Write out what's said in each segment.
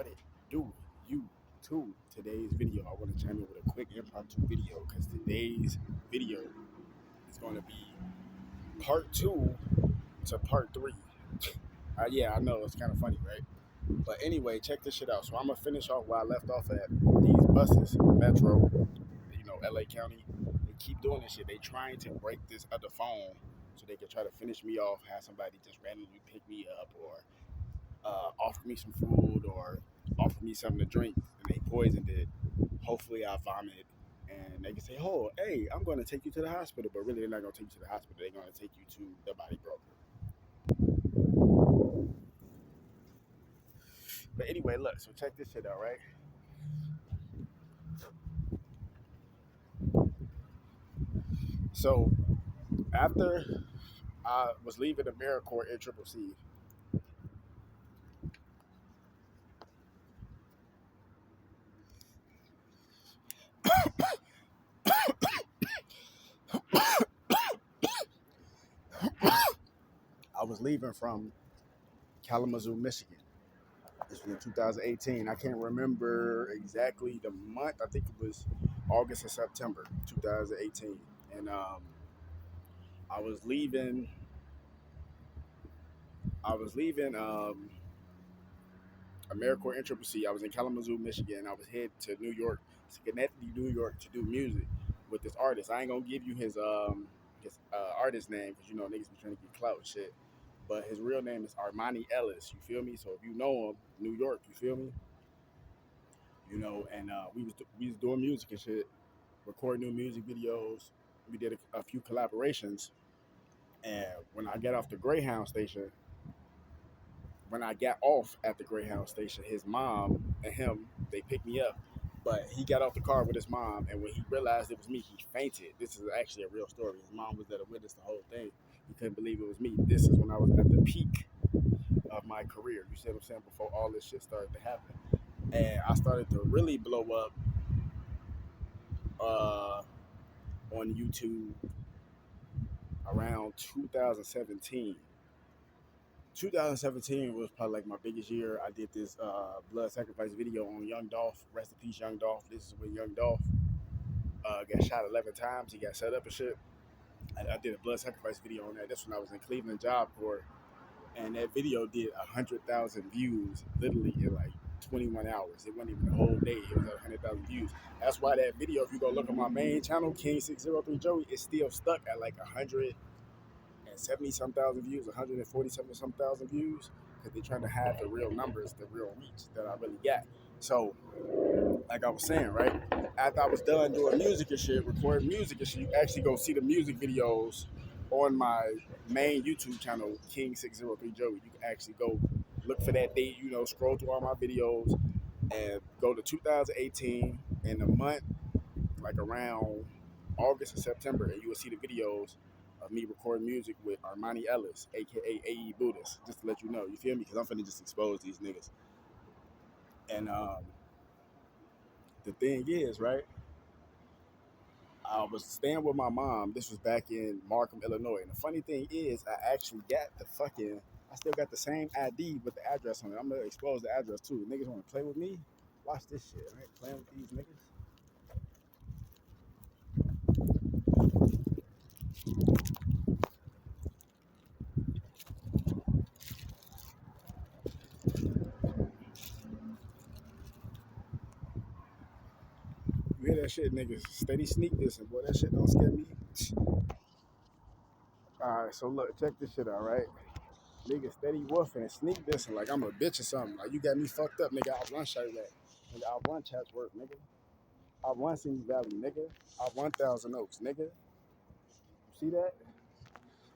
What it do, you too? Today's video, I want to chime in with a quick impromptu video because today's video is going to be part two to part three. Yeah, I know it's kind of funny, right? But anyway, check this shit out. So I'm gonna finish off where I left off at. These buses, Metro, LA County, they keep doing this shit. They trying to break this other phone so they can try to finish me off, have somebody just randomly pick me up or offer me some food or offer me something to drink, and they poisoned it. Hopefully, I vomit, and they can say, "Oh, hey, I'm going to take you to the hospital," but really, they're not going to take you to the hospital. They're going to take you to the body broker. But anyway, look. So check this shit out, right? So after I was leaving AmeriCorps in Triple C, I was leaving from Kalamazoo, Michigan. This was in 2018. I can't remember exactly the month. I think it was August or September 2018. And I was leaving. I was leaving AmeriCorps Intricacy. I was in Kalamazoo, Michigan. I was headed to New York, Schenectady, New York, to do music with this artist. I ain't gonna give you his artist name because niggas be trying to get clout and shit. But his real name is Armani Ellis. You feel me? So if you know him, New York, you feel me? And we was doing music and shit, recording new music videos. We did a few collaborations. And when I got off at the Greyhound station, his mom and him, they picked me up. But he got off the car with his mom, and when he realized it was me, he fainted. This is actually a real story. His mom was there to witness the whole thing. He couldn't believe it was me. This is when I was at the peak of my career. You see what I'm saying? Before all this shit started to happen. And I started to really blow up on YouTube around 2017. 2017 was probably like my biggest year. I did this blood sacrifice video on Young Dolph. Rest in peace, Young Dolph. This is when Young Dolph got shot 11 times. He got set up and shit. I did a blood sacrifice video on that. This when I was in Cleveland Job Corps. And that video did 100,000 views literally in like 21 hours. It wasn't even a whole day. It was at 100,000 views. That's why that video, if you go look at my main channel, King603 Joey, is still stuck at like 170 some thousand views, 147 some thousand views, because they're trying to hide the real numbers, the real reach that I really got. So, like I was saying, right, after I was done doing music and shit, recording music and shit, you actually go see the music videos on my main YouTube channel, King603 Joey. You can actually go look for that date, scroll through all my videos and go to 2018 in the month, like around August or September, and you will see the videos of me recording music with Armani Ellis, aka AE Buddhist, just to let you know. You feel me? Because I'm finna just expose these niggas. And the thing is, right? I was staying with my mom. This was back in Markham, Illinois. And the funny thing is, I still got the same ID with the address on it. I'm gonna expose the address too. Niggas wanna play with me? Watch this shit, right? Playing with these niggas. You hear that shit, niggas? Steady sneak this, and boy, that shit don't scare me. Alright, so look, check this shit out, right? Nigga steady woofing and sneak this like I'm a bitch or something. Like you got me fucked up, nigga. I'll run shit that. Nigga, I'll run Chatsworth, nigga. I'll run Simi Valley, nigga. I'll run Thousand Oaks, nigga. You see that?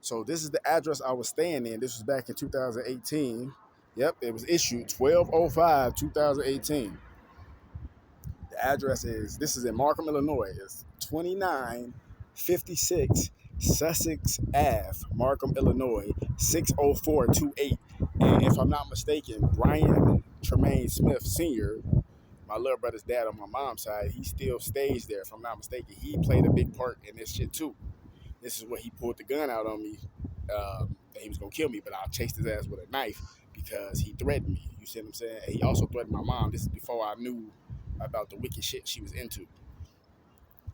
So this is the address I was staying in. This was back in 2018. Yep, it was issued 12/05, 2018. The address this is in Markham, Illinois. It's 2956 Sussex Ave, Markham, Illinois, 60428. And if I'm not mistaken, Brian Tremaine Smith Sr., my little brother's dad on my mom's side, he still stays there. If I'm not mistaken, he played a big part in this shit too. This is where he pulled the gun out on me. That he was gonna kill me, but I chased his ass with a knife because he threatened me. You see what I'm saying? And he also threatened my mom. This is before I knew about the wicked shit she was into.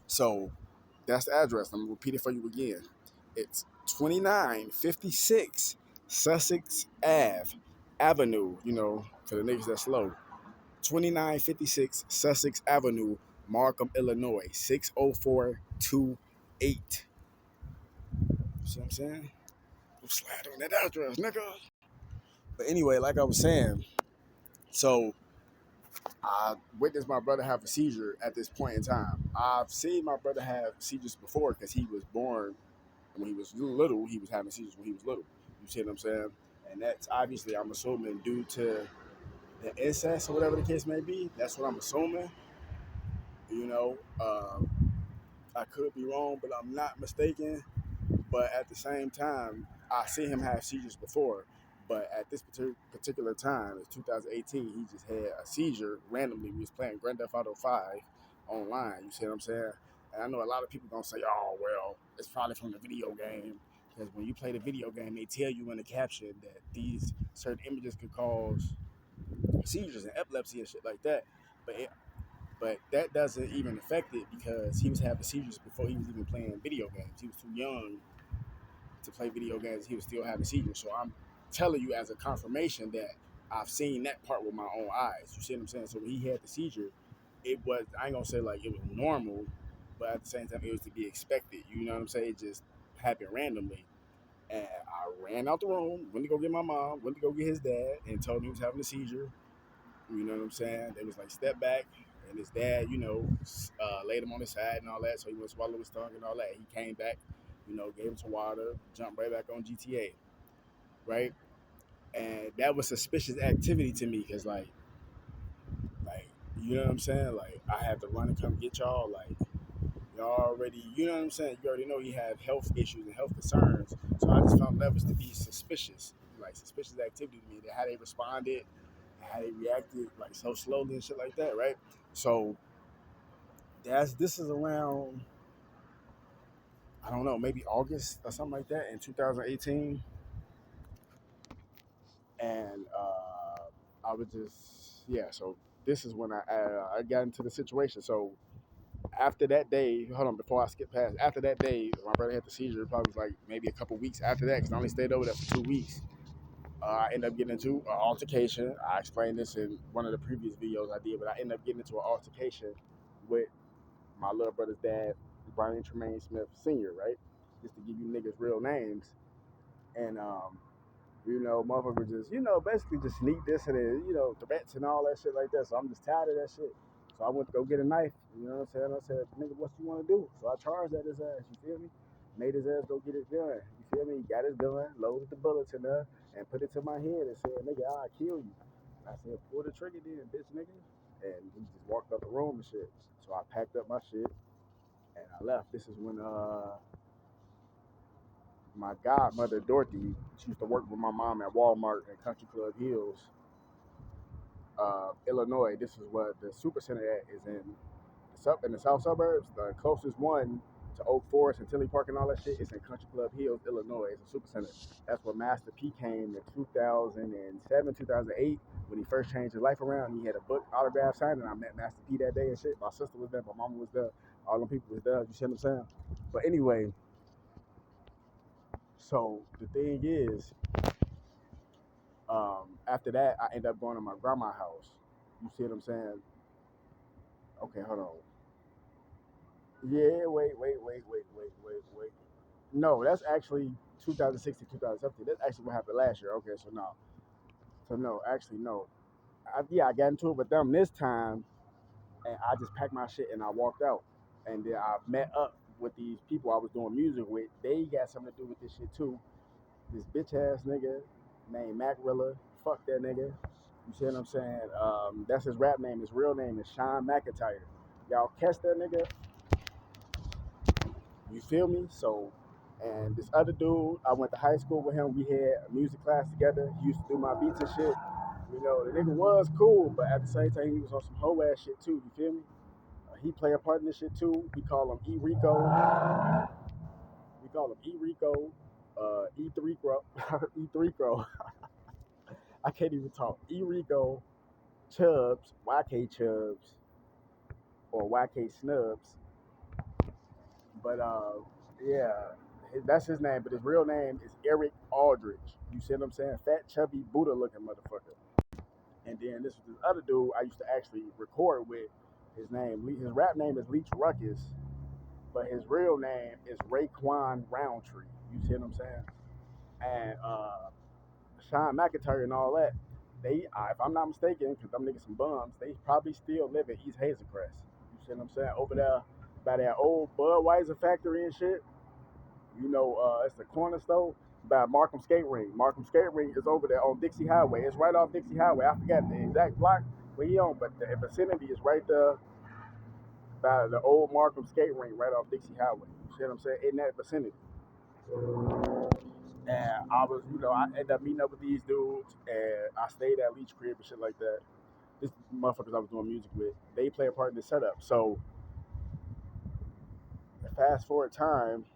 So that's the address. I'm gonna repeat it for you again. It's 2956 Sussex Avenue. You know, for the niggas that's slow. 2956 Sussex Avenue, Markham, Illinois, 60428. See what I'm saying? Go slide on that address, nigga. But anyway, like I was saying, so I witnessed my brother have a seizure at this point in time. I've seen my brother have seizures before because he was born when he was little. He was having seizures when he was little. You see what I'm saying? And that's obviously, I'm assuming, due to the incest or whatever the case may be. That's what I'm assuming. You know, I could be wrong, but I'm not mistaken. But at the same time, I see him have seizures before. But at this particular time, it's 2018, he just had a seizure randomly. We was playing Grand Theft Auto 5 online. You see what I'm saying? And I know a lot of people gonna say, "Oh, well, it's probably from the video game." Because when you play the video game, they tell you in the caption that these certain images could cause seizures and epilepsy and shit like that. But that doesn't even affect it because he was having seizures before he was even playing video games. He was too young to play video games. He was still having seizures. So I'm telling you as a confirmation that I've seen that part with my own eyes. You see what I'm saying? So when he had the seizure, it was, I ain't gonna say like it was normal, but at the same time it was to be expected. You know what I'm saying? It just happened randomly. And I ran out the room, went to go get my mom, went to go get his dad, and told him he was having a seizure. You know what I'm saying? They was like, step back. And his dad, laid him on his side and all that. So he went to swallow his tongue and all that. He came back, gave him some water, jumped right back on GTA, right? And that was suspicious activity to me because, you know what I'm saying? Like, I had to run and come get y'all. Like, y'all already, you know what I'm saying? You already know he had health issues and health concerns. So I just found levels to be suspicious, like suspicious activity to me. How they responded, how they reacted, like so slowly and shit like that, right? So this is around, I don't know, maybe August or something like that in 2018, and I was just yeah. So this is when I got into the situation. So after that day, hold on, before I skip past, after that day, my brother had the seizure. It probably was like maybe a couple weeks after that because I only stayed over there for 2 weeks. I ended up getting into an altercation. I explained this in one of the previous videos I did, but I ended up getting into an altercation with my little brother's dad, Brian Tremaine Smith Sr., right? Just to give you niggas real names. And, motherfuckers just, basically just sneak this and then, threats and all that shit like that. So I'm just tired of that shit. So I went to go get a knife. You know what I'm saying? I said, nigga, what you want to do? So I charged at his ass. You feel me? Made his ass go get his gun. You feel me? He got his gun, loaded the bullets in there, and put it to my head and said, nigga, I'll kill you. I said, pull the trigger then, bitch, nigga. And he just walked out the room and shit. So I packed up my shit and I left. This is when my godmother Dorothy, she used to work with my mom at Walmart in Country Club Hills, Illinois. This is what the super center is in the south suburbs. The closest one to Oak Forest and Tinley Park and all that shit is in Country Club Hills, Illinois. It's a super center. That's where Master P came in 2007, 2008 when he first changed his life around. He had a book autograph signed, and I met Master P that day and shit. My sister was there, my mama was there, all them people was there. You see what I'm saying? But anyway, so the thing is, after that, I ended up going to my grandma's house. You see what I'm saying? Okay, hold on. Yeah, wait. No, that's actually 2016, 2017. That's actually what happened last year. Okay, so no. So no, actually no. I got into it with them this time, and I just packed my shit and I walked out. And then I met up with these people I was doing music with. They got something to do with this shit too. This bitch ass nigga named Mac Rilla. Fuck that nigga. You see what I'm saying? That's his rap name. His real name is Sean McIntyre. Y'all catch that nigga? You feel me? So, and this other dude, I went to high school with him. We had a music class together. He used to do my beats and shit. The nigga was cool, but at the same time, he was on some hoe ass shit too. You feel me? He play a part in this shit too. We call him E Rico. We call him E Rico. E3 Crow. E3 Crow. I can't even talk. Erico Chubbs, YK Chubbs, or YK Snubs. But yeah, that's his name. But his real name is Eric Aldridge. You see what I'm saying? Fat, chubby, Buddha looking motherfucker. And then this other dude I used to actually record with. His rap name is Leech Ruckus, but his real name is Raekwon Roundtree. You see what I'm saying? And Sean McIntyre and all that, if I'm not mistaken, because them niggas some bums, they probably still live in East Hazelcrest. You see what I'm saying? Over there by that old Budweiser factory and shit. It's the corner store by Markham Skate Ring. Markham Skate Ring is over there on Dixie Highway. It's right off Dixie Highway. I forgot the exact block where he on, but the vicinity is right there by the old Markham Skate Ring, right off Dixie Highway. You see what I'm saying? In that vicinity. And I ended up meeting up with these dudes, and I stayed at Leech Crib and shit like that. This motherfuckers I was doing music with, they play a part in the setup. So, fast forward time,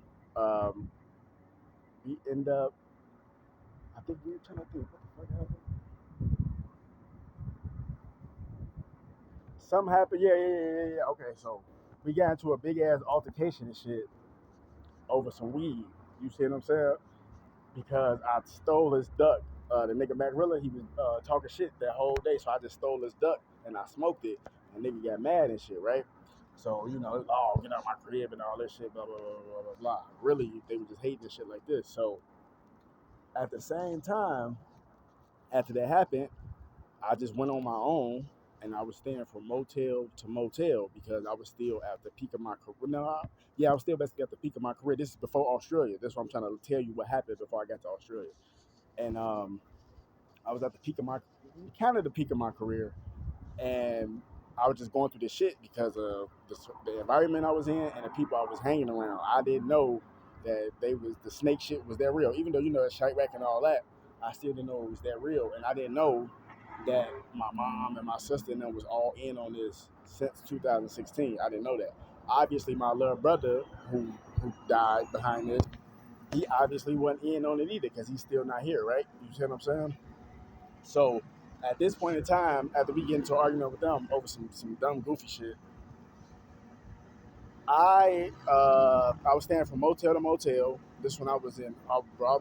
we end up, I think we were trying to think, what the fuck happened? Something happened, yeah. Okay, so we got into a big ass altercation and shit over some weed. You see what I'm saying? Because I stole his duck. The nigga Mac Rilla, he was talking shit that whole day, so I just stole his duck and I smoked it. And nigga got mad and shit, right? So, get out my crib and all this shit, blah, blah, blah, blah, blah, blah. Really, they were just hating shit like this. So, at the same time, after that happened, I just went on my own and I was staying from motel to motel because I was still at the peak of my career. I was still basically at the peak of my career. This is before Australia. That's what I'm trying to tell you what happened before I got to Australia. And I was at the peak of the peak of my career, and I was just going through this shit because of the environment I was in and the people I was hanging around. I didn't know that the snake shit was that real. Even though it's Chirac and all that, I still didn't know it was that real, and I didn't know that my mom and my sister and them was all in on this since 2016. I didn't know that. Obviously, my little brother who died behind this, he obviously wasn't in on it either because he's still not here, right? You see what I'm saying? So at this point in time, after we get into an argument with them over some dumb goofy shit, I was staying from motel to motel. This one I was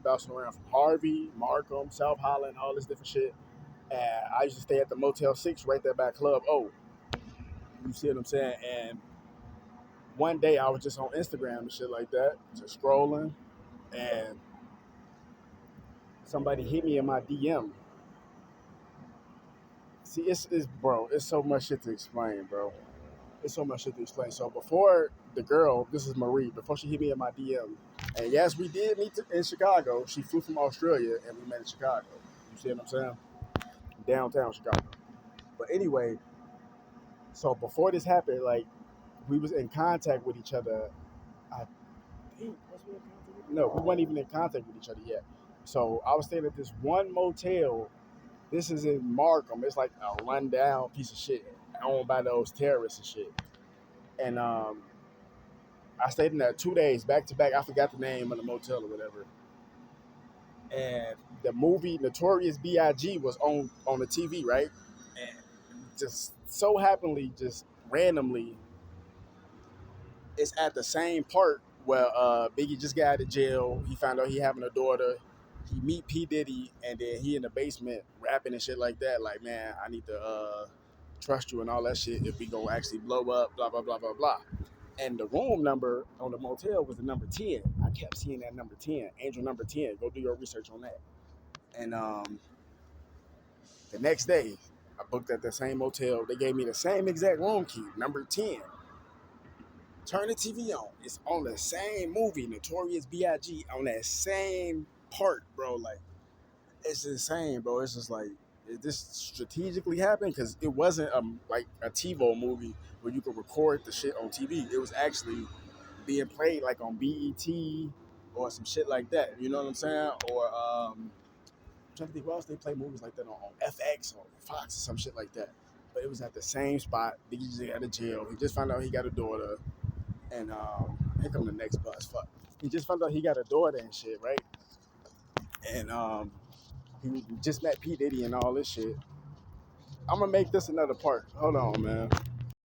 bouncing around from Harvey, Markham, South Holland, all this different shit. And I used to stay at the Motel 6 right there by Club O. You see what I'm saying? And one day I was just on Instagram and shit like that, just scrolling, and somebody hit me in my DM. See, it's so much shit to explain, bro. It's so much shit to explain. So before the girl, this is Marie, before she hit me in my DM, and yes, we did meet in Chicago. She flew from Australia, and we met in Chicago. You see what I'm saying? Downtown Chicago. But anyway, so before this happened, like, we was in contact with each other. I think no, we weren't even in contact with each other yet. So I was staying at this one motel. This is in Markham. It's like a rundown piece of shit owned by those terrorists and shit. And I stayed in there 2 days back to back. I forgot the name of the motel or whatever. And the movie Notorious B.I.G. was on the TV, right? And just so happenly, just randomly, it's at the same part where Biggie just got out of jail. He found out he having a daughter. He meet P. Diddy, and then he in the basement rapping and shit like that. Like, man, I need to trust you and all that shit if we gonna actually blow up, blah, blah, blah, blah, blah. And the room number on the motel was the number 10. I kept seeing that number 10, Angel number 10. Go do your research on that. And the next day, I booked at the same motel. They gave me the same exact room key, number 10. Turn the TV on. It's on the same movie, Notorious B.I.G. on that same part, bro. Like, it's insane, bro. It's just like, did this strategically happen? Because it wasn't like a TiVo movie where you could record the shit on TV. It was actually being played like on BET or some shit like that. You know what I'm saying? Or I'm trying to think what else they play movies like that on FX or Fox or some shit like that. But it was at the same spot. Biggie just got out of jail. He just found out he got a daughter. And here come the next bus. Fuck. He just found out he got a daughter and shit, right? And He just met P Diddy and all this shit. I'm gonna make this another part. Hold on, man.